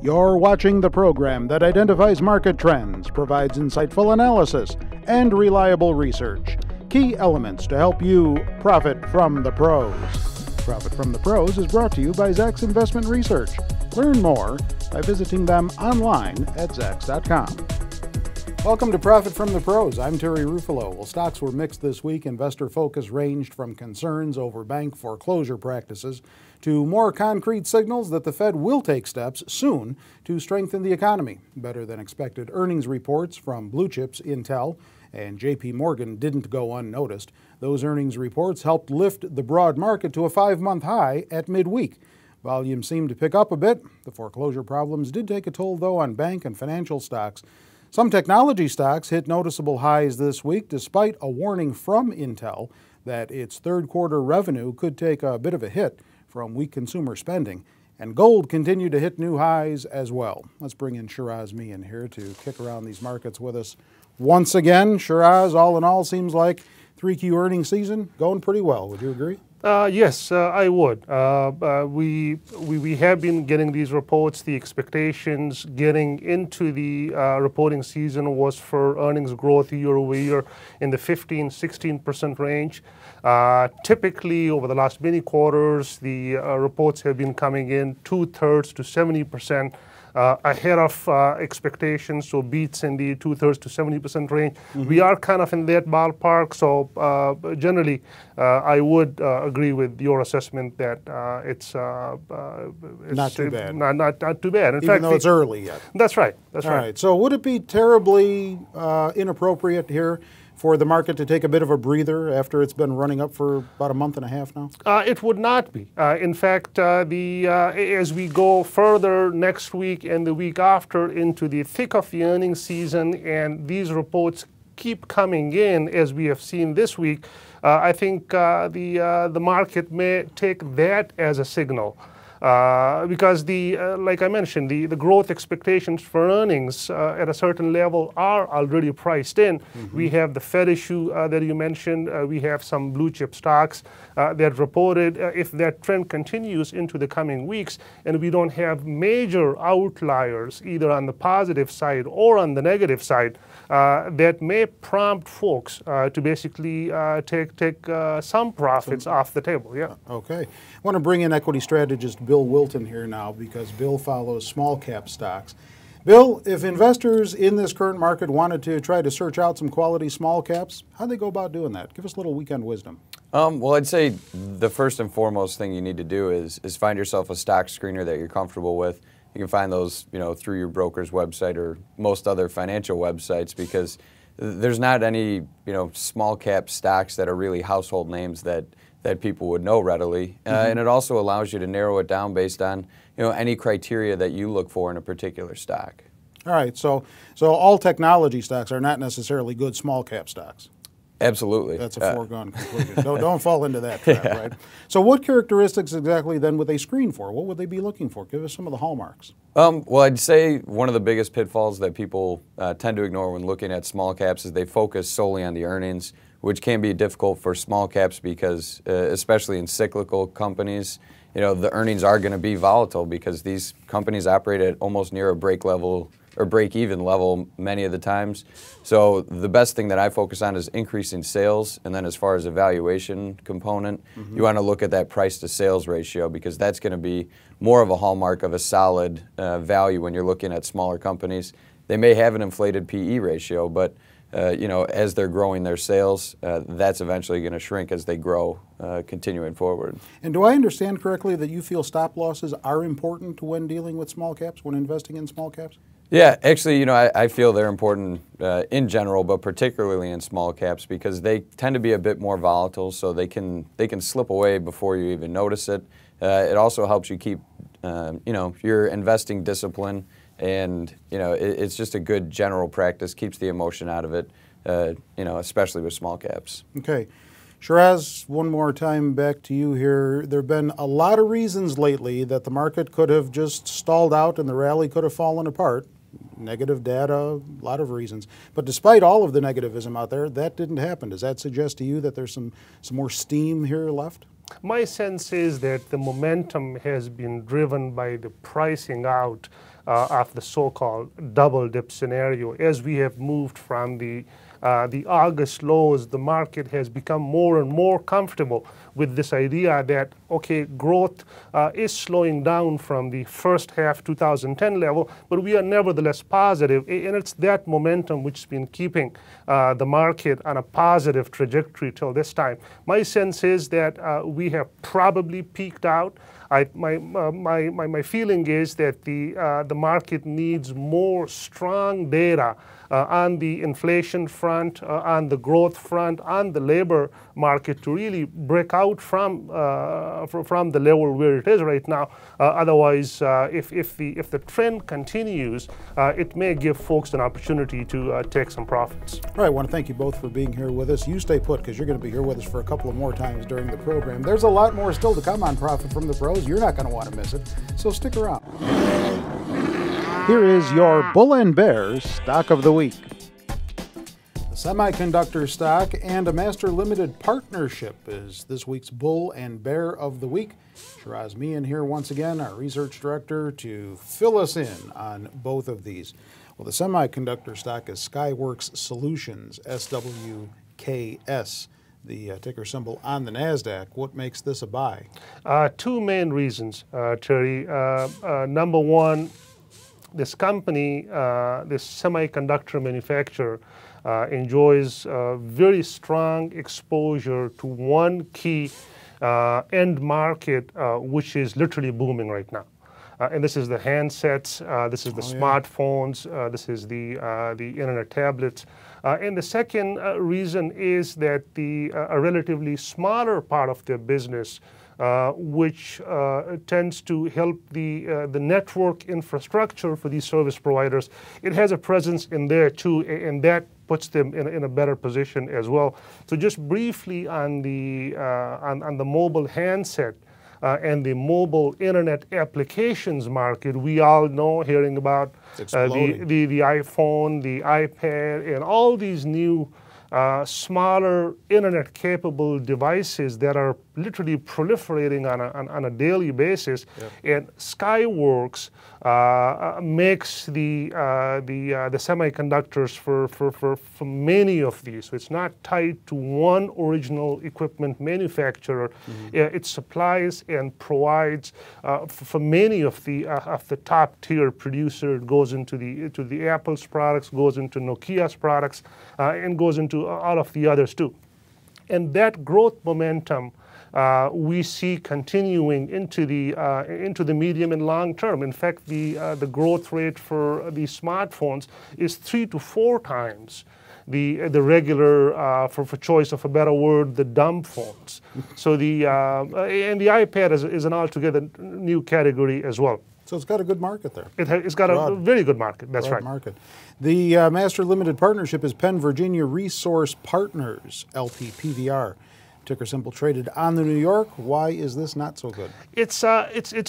You're watching the program that identifies market trends, provides insightful analysis, and reliable research. Key elements to help you profit from the pros. Profit from the Pros is brought to you by Zacks Investment Research. Learn more by visiting them online at zacks.com. Welcome to Profit from the Pros. I'm Terry Ruffalo. Well, stocks were mixed this week. Investor focus ranged from concerns over bank foreclosure practices to more concrete signals that the Fed will take steps soon to strengthen the economy. Better than expected earnings reports from blue chips Intel and JP Morgan didn't go unnoticed. Those earnings reports helped lift the broad market to a 5-month high at midweek. Volume seemed to pick up a bit. The foreclosure problems did take a toll, though, on bank and financial stocks. Some technology stocks hit noticeable highs this week, despite a warning from Intel that its third quarter revenue could take a bit of a hit from weak consumer spending. And gold continued to hit new highs as well. Let's bring in Shiraz Mian here to kick around these markets with us once again. Shiraz, all in all, seems like 3Q earnings season going pretty well. Would you agree? Yes, I would. We have been getting these reports. The expectations getting into the reporting season was for earnings growth year over year in the 15-16% range. Typically, over the last many quarters, the reports have been coming in 2/3 to 70%. Ahead of expectations, so beats in the 2/3 to 70% range. We are kind of in that ballpark, so generally I would agree with your assessment that it's not too bad. Not too bad. In Even fact, though it's early yet. That's right. That's All right. right. So would it be terribly inappropriate here for the market to take a bit of a breather after it's been running up for about a month and a half now? It would not be. In fact, as we go further next week and the week after into the thick of the earnings season, and these reports keep coming in as we have seen this week, I think the market may take that as a signal. Because like I mentioned, the growth expectations for earnings at a certain level are already priced in. We have the Fed issue that you mentioned. We have some blue chip stocks that reported. If that trend continues into the coming weeks and we don't have major outliers either on the positive side or on the negative side, that may prompt folks to basically take some profits off the table. Yeah. Okay. I want to bring in equity strategist Bill Wilton here now because Bill follows small cap stocks. Bill, if investors in this current market wanted to try to search out some quality small caps, how'd they go about doing that? Give us a little weekend wisdom. Well, I'd say the first and foremost thing you need to do is find yourself a stock screener that you're comfortable with. You can find those, through your broker's website or most other financial websites, because there's not any, small cap stocks that are really household names that people would know readily. And it also allows you to narrow it down based on, any criteria that you look for in a particular stock. All right. So all technology stocks are not necessarily good small cap stocks. Absolutely. That's a foregone conclusion. Don't fall into that trap, right? So what characteristics exactly then would they screen for? What would they be looking for? Give us some of the hallmarks. Well, I'd say one of the biggest pitfalls that people tend to ignore when looking at small caps is they focus solely on the earnings, which can be difficult for small caps because, especially in cyclical companies, the earnings are going to be volatile because these companies operate at almost near a break-even level many of the times. So the best thing that I focus on is increasing sales, and then as far as a valuation component, you want to look at that price-to-sales ratio because that's going to be more of a hallmark of a solid value when you're looking at smaller companies. They may have an inflated PE ratio, but as they're growing their sales, that's eventually going to shrink as they grow, continuing forward. And do I understand correctly that you feel stop losses are important when dealing with small caps, when investing in small caps? Yeah, actually, I feel they're important in general, but particularly in small caps because they tend to be a bit more volatile, so they can slip away before you even notice it. It also helps you keep, your investing discipline. And, it's just a good general practice, keeps the emotion out of it, especially with small caps. Okay. Shiraz, one more time back to you here. There have been a lot of reasons lately that the market could have just stalled out and the rally could have fallen apart. Negative data, a lot of reasons. But despite all of the negativism out there, that didn't happen. Does that suggest to you that there's some more steam here left? My sense is that the momentum has been driven by the pricing out of the so-called double dip scenario. As we have moved from the August lows, the market has become more and more comfortable with this idea that, okay, growth is slowing down from the first half 2010 level, but we are nevertheless positive, and it's that momentum which has been keeping the market on a positive trajectory till this time. My sense is that we have probably peaked out. My feeling is that the market needs more strong data on the inflation front, on the growth front, on the labor market to really break out from the level where it is right now. Otherwise, if the trend continues, it may give folks an opportunity to take some profits. All right, I want to thank you both for being here with us. You stay put because you're going to be here with us for a couple of more times during the program. There's a lot more still to come on Profit from the Pros. You're not going to want to miss it, so stick around. Here is your Bull and Bear Stock of the Week. The semiconductor stock and a master limited partnership is this week's Bull and Bear of the Week. Shiraz Mian here once again, our research director, to fill us in on both of these. Well, the semiconductor stock is Skyworks Solutions, SWKS, the ticker symbol on the NASDAQ. What makes this a buy? Two main reasons, Terry. Number one, this company, this semiconductor manufacturer, enjoys very strong exposure to one key end market, which is literally booming right now. And this is the handsets, this is the smartphones, this is the internet tablets. And the second reason is that a relatively smaller part of their business, which tends to help the network infrastructure for these service providers, it has a presence in there too, and that puts them in a better position as well. So just briefly on the mobile handset and the mobile internet applications market, we all know, hearing about the iPhone, the iPad, and all these new smaller internet-capable devices that are literally proliferating on a daily basis. Yep. And Skyworks makes the semiconductors for many of these. So it's not tied to one original equipment manufacturer. Mm-hmm. It supplies and provides for many of the top-tier producers. It goes into the Apple's products, goes into Nokia's products, and goes into all of the others too. And that growth momentum we see continuing into the medium and long term. In fact, the growth rate for the smartphones is 3 to 4 times the regular, for choice of a better word, the dumb phones. So and the iPad is an altogether new category as well. So it's got a good market there. It's got a very good market. That's right. Market. The master limited partnership is Penn Virginia Resource Partners, LP PVR. Ticker symbol traded on the New York. Why is this not so good? It's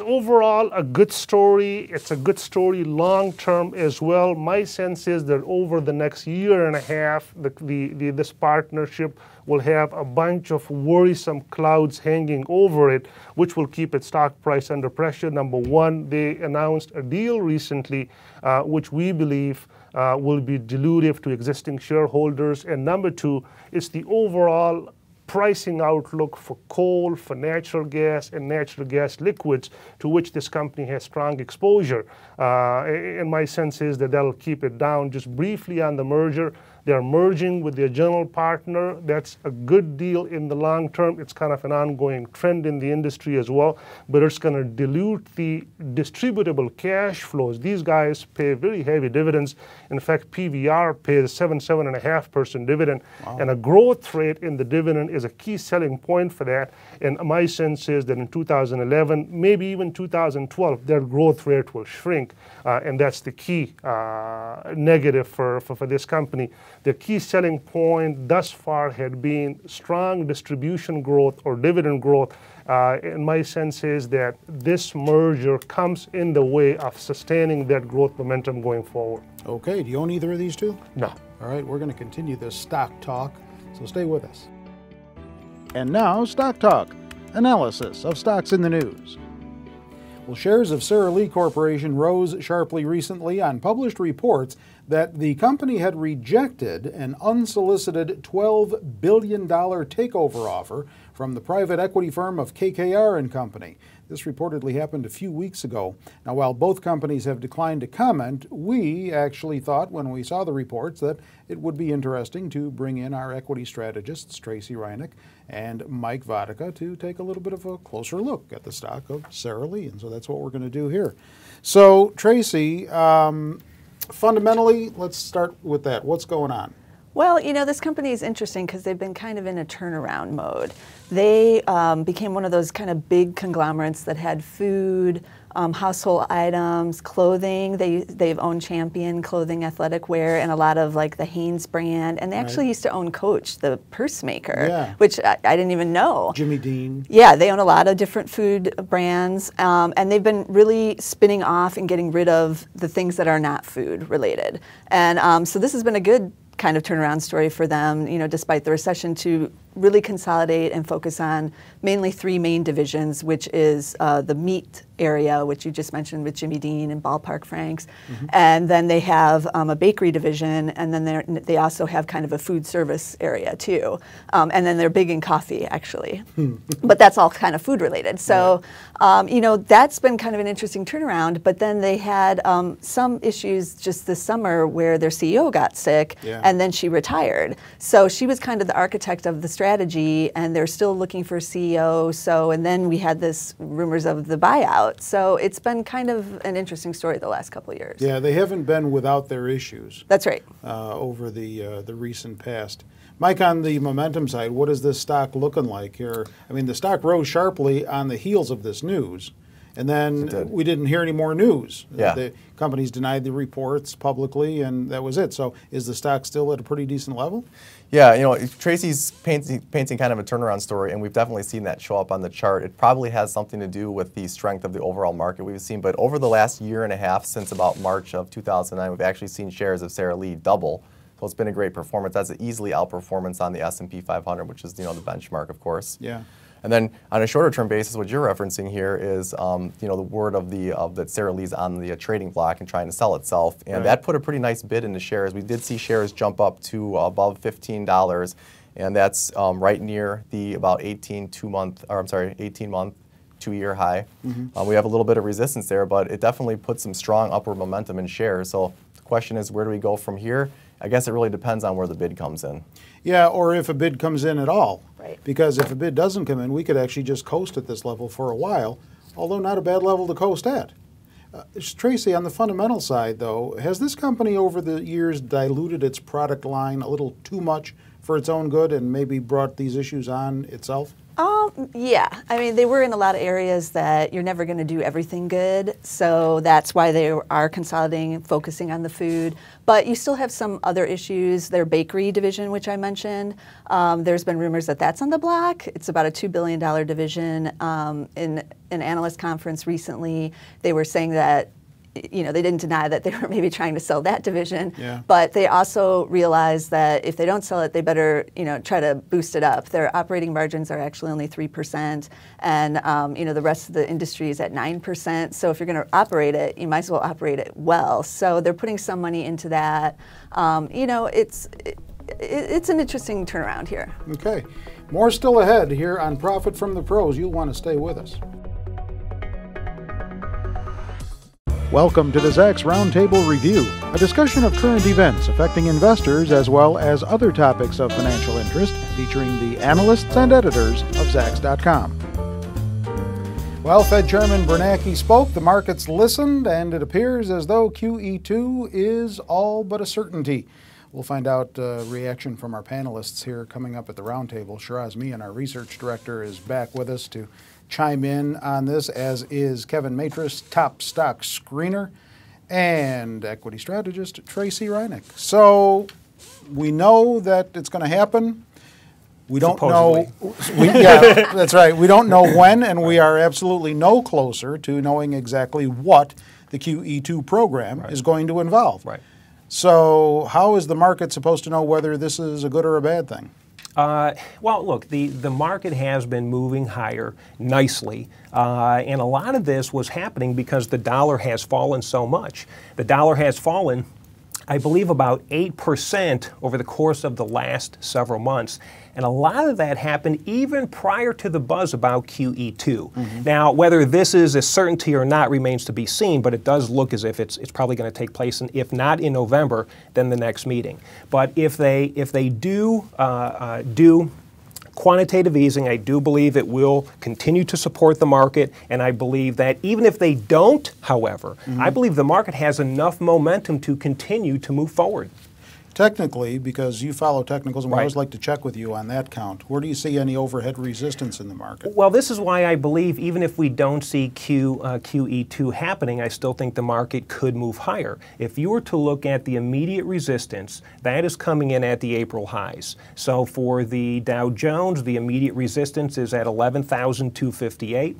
overall a good story. It's a good story long term as well. My sense is that over the next year and a half, this partnership will have a bunch of worrisome clouds hanging over it, which will keep its stock price under pressure. Number one, they announced a deal recently, which we believe will be dilutive to existing shareholders. And number two, it's the overall pricing outlook for coal, for natural gas, and natural gas liquids, to which this company has strong exposure. And my sense is that that'll keep it down. Just briefly on the merger, they're merging with their general partner. That's a good deal in the long term. It's kind of an ongoing trend in the industry as well, but it's going to dilute the distributable cash flows. These guys pay very heavy dividends. In fact, PVR pays 7.5% dividend, and a growth rate in the dividend is a key selling point for that. And my sense is that in 2011, maybe even 2012, their growth rate will shrink, and that's the key negative for this company. The key selling point thus far had been strong distribution growth or dividend growth. And my sense is that this merger comes in the way of sustaining that growth momentum going forward. Okay, do you own either of these two? No. All right, we're going to continue this stock talk, so stay with us. And now, Stock Talk. analysis of stocks in the news. Well, shares of Sara Lee Corporation rose sharply recently on published reports that the company had rejected an unsolicited $12 billion takeover offer from the private equity firm of KKR and Company. This reportedly happened a few weeks ago. Now, while both companies have declined to comment, we actually thought when we saw the reports that it would be interesting to bring in our equity strategists, Tracy Reinick and Mike Vodka, to take a little bit of a closer look at the stock of Sara Lee. And so that's what we're going to do here. So, Tracy, fundamentally, let's start with that. What's going on? Well, you know, this company is interesting because they've been kind of in a turnaround mode. They became one of those kind of big conglomerates that had food, household items, clothing. They've owned Champion clothing, athletic wear, and a lot of like the Hanes brand. And they actually used to own Coach, the purse maker, which I didn't even know. Jimmy Dean. Yeah, they own a lot of different food brands, and they've been really spinning off and getting rid of the things that are not food related. And so this has been a good kind of turnaround story for them, you know, despite the recession, to really consolidate and focus on mainly three main divisions, which is the meat area, which you just mentioned with Jimmy Dean and Ballpark Franks. And then they have a bakery division, and then they also have kind of a food service area too. And then they're big in coffee, actually. But that's all kind of food related. So, you know, that's been kind of an interesting turnaround. But then they had some issues just this summer where their CEO got sick, and then she retired. So she was kind of the architect of the strategy, and they're still looking for a CEO. So, and then we had this rumors of the buyout. So it's been kind of an interesting story the last couple of years. Yeah, they haven't been without their issues. That's right. Over the recent past. Mike, on the momentum side, what is this stock looking like here? I mean, the stock rose sharply on the heels of this news. And then we didn't hear any more news. The companies denied the reports publicly, and that was it. So is the stock still at a pretty decent level? Yeah, you know, Tracy's painting kind of a turnaround story, and we've definitely seen that show up on the chart. It probably has something to do with the strength of the overall market we've seen. But over the last year and a half, since about March of 2009, we've actually seen shares of Sara Lee double. So it's been a great performance. That's an easily outperformance on the S&P 500, which is, you know, the benchmark, of course. Yeah. And then on a shorter term basis, what you're referencing here is, you know, the word of that Sara Lee's on the trading block and trying to sell itself, and that put a pretty nice bid into shares. We did see shares jump up to above $15, and that's right near the about 18-month, 2-year high. We have a little bit of resistance there, but it definitely put some strong upward momentum in shares. So the question is, where do we go from here? I guess it really depends on where the bid comes in. Yeah, or if a bid comes in at all. Right. Because if a bid doesn't come in, we could actually just coast at this level for a while, although not a bad level to coast at. Tracy, on the fundamental side, though, has this company over the years diluted its product line a little too much for its own good and maybe brought these issues on itself? Yeah. I mean, they were in a lot of areas that you're never going to do everything good. So that's why they are consolidating and focusing on the food. But you still have some other issues. Their bakery division, which I mentioned, there's been rumors that that's on the block. It's about a $2 billion division. In an analyst conference recently, they were saying that, you know, they didn't deny that they were maybe trying to sell that division, but they also realized that if they don't sell it, they better, you know, try to boost it up. Their operating margins are actually only 3%, and you know, the rest of the industry is at 9%. So if you're going to operate it, you might as well operate it well. So they're putting some money into that. You know, it's an interesting turnaround here. Okay, more still ahead here on Profit from the Pros. You'll want to stay with us. Welcome to the Zacks Roundtable Review, a discussion of current events affecting investors as well as other topics of financial interest, featuring the analysts and editors of Zacks.com. Well, Fed Chairman Bernanke spoke, the markets listened, and it appears as though QE2 is all but a certainty. We'll find out reaction from our panelists here coming up at the roundtable. Shiraz Mian, our research director, is back with us to chime in on this, as is Kevin Matris, top stock screener, and equity strategist Tracy Reinick. So we know that it's going to happen. We don't know. Yeah, that's right. We don't know when, and we are absolutely no closer to knowing exactly what the QE2 program is going to involve. So how is the market supposed to know whether this is a good or a bad thing? Well, look, the market has been moving higher nicely, and a lot of this was happening because the dollar has fallen so much. The dollar has fallen, I believe, about 8% over the course of the last several months. And a lot of that happened even prior to the buzz about QE2. Now, whether this is a certainty or not remains to be seen, but it does look as if it's probably going to take place, and if not in November, then the next meeting. But if they do quantitative easing, I do believe it will continue to support the market, and I believe that even if they don't, however, I believe the market has enough momentum to continue to move forward. Technically, because you follow technicals, and we always like to check with you on that count, where do you see any overhead resistance in the market? Well, this is why I believe even if we don't see QE2 happening, I still think the market could move higher. If you were to look at the immediate resistance, that is coming in at the April highs. So for the Dow Jones, the immediate resistance is at 11,258.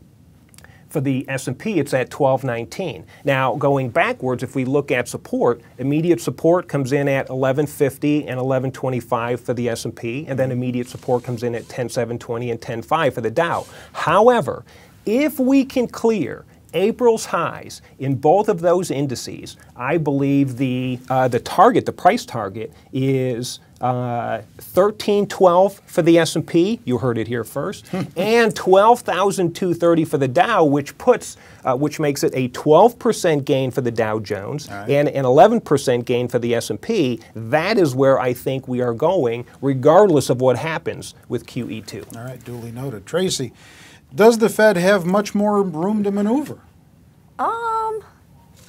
For the S&P, it's at 1219. Now, going backwards, if we look at support, immediate support comes in at 1150 and 1125 for the S&P, and then immediate support comes in at 10720 and 105 for the Dow. However, if we can clear April's highs in both of those indices, I believe the target, the price target, is 1312 for the S&P. You heard it here first, and 12,230 for the Dow, which makes it a 12% gain for the Dow Jones and an 11% gain for the S&P. That is where I think we are going, regardless of what happens with QE2. All right, duly noted. Tracy, does the Fed have much more room to maneuver?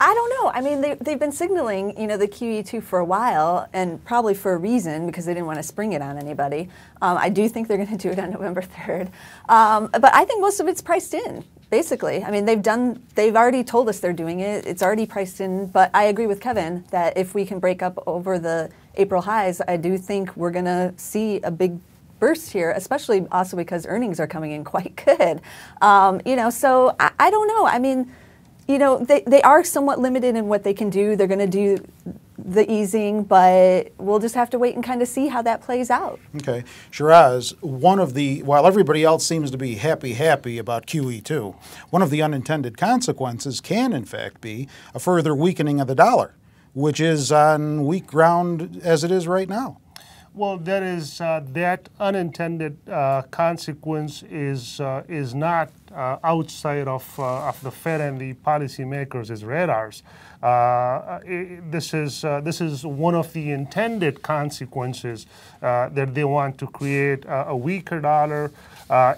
I don't know. I mean, they've been signaling, the QE2 for a while, and probably for a reason, because they didn't want to spring it on anybody. I do think they're going to do it on November 3rd. But I think most of it's priced in, basically. I mean, they've already told us they're doing it. It's already priced in. But I agree with Kevin that if we can break up over the April highs, I do think we're going to see a big burst here, especially also because earnings are coming in quite good. So I don't know. I mean, they are somewhat limited in what they can do. They're going to do the easing, but we'll just have to wait and kind of see how that plays out. Okay. Shiraz, while everybody else seems to be happy about QE2, one of the unintended consequences can in fact be a further weakening of the dollar, which is on weak ground as it is right now. Well, that is that unintended consequence is not outside of the Fed and the policymakers' radars. This is one of the intended consequences that they want to create. A weaker dollar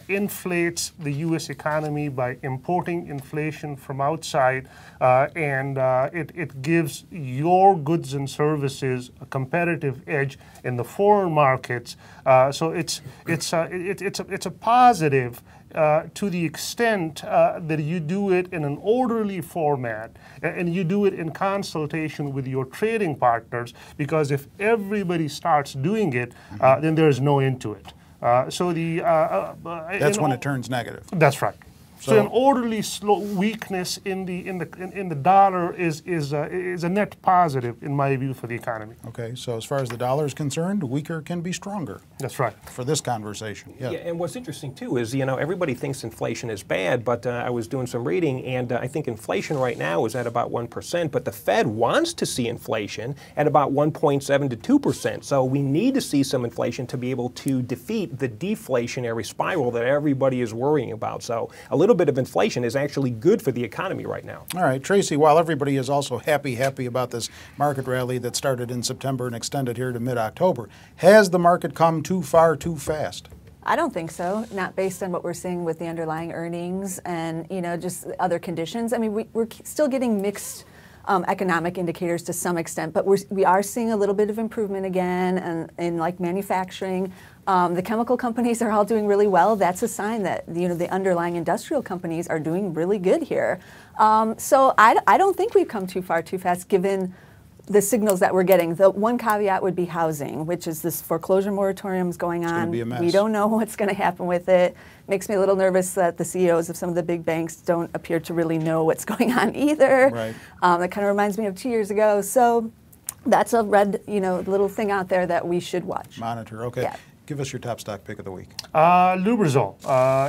inflates the U.S. economy by importing inflation from outside, and it gives your goods and services a competitive edge in the foreign markets. So it's a positive to the extent that you do it in an orderly format and you do it in consultation with your trading partners, because if everybody starts doing it, then there's no end to it. That's when it turns negative. That's right. So an orderly slow weakness in the dollar is a net positive in my view for the economy. Okay, so as far as the dollar is concerned, weaker can be stronger. That's right. For this conversation. Yeah, and what's interesting too is everybody thinks inflation is bad, but I was doing some reading, and I think inflation right now is at about 1%, but the Fed wants to see inflation at about 1.7 to 2%. So we need to see some inflation to be able to defeat the deflationary spiral that everybody is worrying about. So a little bit of inflation is actually good for the economy right now. All right, Tracy, while everybody is also happy about this market rally that started in September and extended here to mid-October, has the market come too far too fast? I don't think so, not based on what we're seeing with the underlying earnings and just other conditions. I mean, we're still getting mixed economic indicators to some extent, but we are seeing a little bit of improvement again, and in like manufacturing. The chemical companies are all doing really well. That's a sign that the underlying industrial companies are doing really good here. So I don't think we've come too far too fast, given the signals that we're getting. The one caveat would be housing, which is this foreclosure moratoriums going on. It's going to be a mess. We don't know what's going to happen with it. Makes me a little nervous that the CEOs of some of the big banks don't appear to really know what's going on either. Right. That kind of reminds me of 2 years ago. So that's a red, little thing out there that we should watch. Monitor. Okay. Yeah. give us your top stock pick of the week. Lubrizol,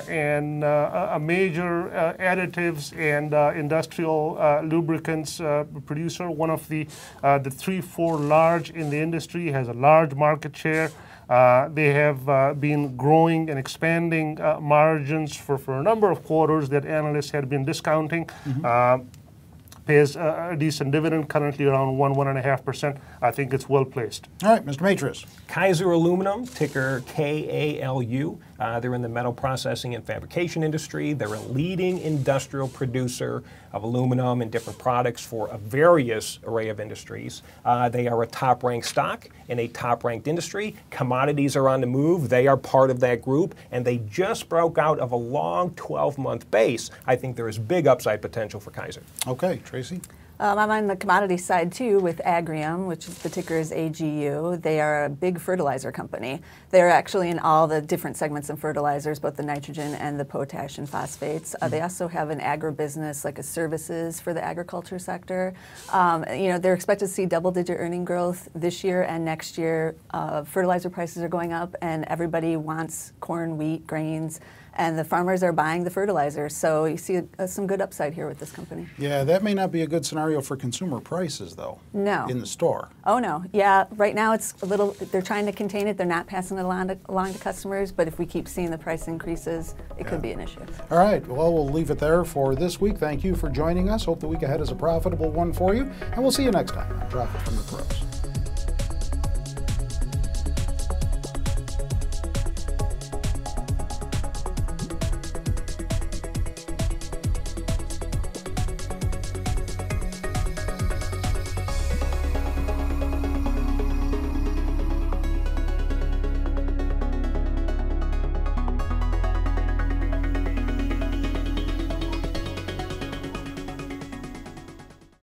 and a major additives and industrial lubricants producer, one of the 3-4 large in the industry, has a large market share. They have been growing and expanding margins for a number of quarters that analysts had been discounting. Pays a decent dividend, currently around 1.5%. I think it's well placed. All right, Mr. Matris. Kaiser Aluminum, ticker KALU. They're in the metal processing and fabrication industry. They're a leading industrial producer of aluminum and different products for a various array of industries. They are a top-ranked stock in a top-ranked industry. Commodities are on the move. They are part of that group, and they just broke out of a long 12-month base. I think there is big upside potential for Kaiser. Okay, Tracy. I'm on the commodity side too with Agrium, which is the ticker is AGU. They are a big fertilizer company. They're actually in all the different segments of fertilizers, both the nitrogen and the potash and phosphates. They also have an agribusiness, like a services for the agriculture sector. They're expected to see double-digit earning growth this year and next year. Fertilizer prices are going up, and everybody wants corn, wheat, grains, and the farmers are buying the fertilizer. So you see some good upside here with this company. Yeah, that may not be a good scenario for consumer prices, though. No. In the store. Oh, no. Yeah, right now it's a little, they're trying to contain it. They're not passing it along to customers, but if we keep seeing the price increases, it could be an issue. All right, well, we'll leave it there for this week. Thank you for joining us. Hope the week ahead is a profitable one for you, and we'll see you next time on Profit from the Pros.